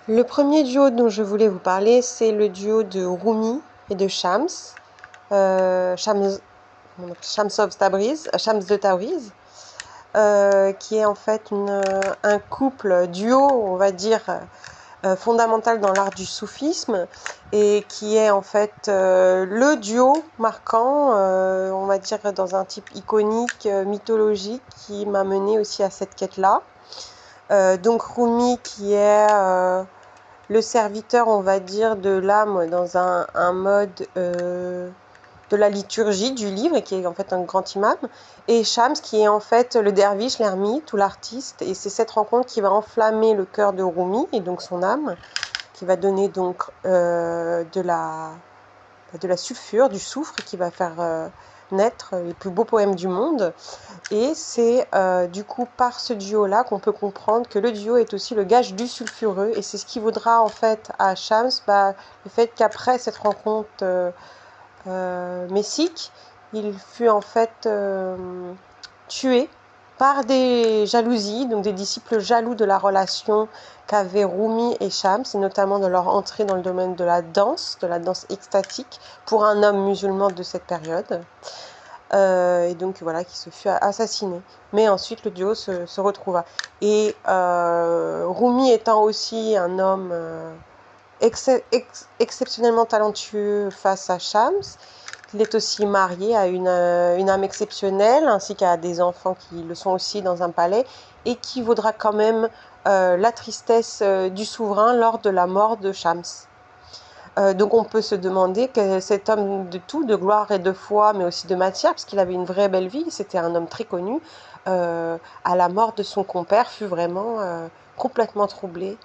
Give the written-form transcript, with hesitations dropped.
Le premier duo dont je voulais vous parler, c'est le duo de Rumi et de Shams, Shams de Tabriz, qui est en fait un couple duo, on va dire, fondamental dans l'art du soufisme et qui est en fait le duo marquant, on va dire, dans un type iconique, mythologique, qui m'a mené aussi à cette quête-là. Donc Rumi qui est le serviteur, on va dire, de l'âme dans un mode de la liturgie du livre, et qui est en fait un grand imam, et Shams qui est en fait le derviche, l'ermite ou l'artiste, et c'est cette rencontre qui va enflammer le cœur de Rumi, et donc son âme, qui va donner donc de la sulfure, du soufre, qui va faire naître les plus beaux poèmes du monde. Et c'est du coup par ce duo-là qu'on peut comprendre que le duo est aussi le gage du sulfureux. Et c'est ce qui vaudra en fait à Shams le fait qu'après cette rencontre messique, il fut en fait tué par des jalousies, donc des disciples jaloux de la relation qu'avaient Rumi et Shams, et notamment de leur entrée dans le domaine de la danse extatique, pour un homme musulman de cette période. Et donc voilà, qui se fut assassiné. Mais ensuite le duo se retrouva. Et Rumi étant aussi un homme exceptionnellement talentueux face à Shams, il est aussi marié à une âme exceptionnelle, ainsi qu'à des enfants qui le sont aussi dans un palais, et qui vaudra quand même la tristesse du souverain lors de la mort de Shams. Donc on peut se demander que cet homme de tout, de gloire et de foi, mais aussi de matière, parce qu'il avait une vraie belle vie, c'était un homme très connu, à la mort de son compère, fut vraiment complètement troublé.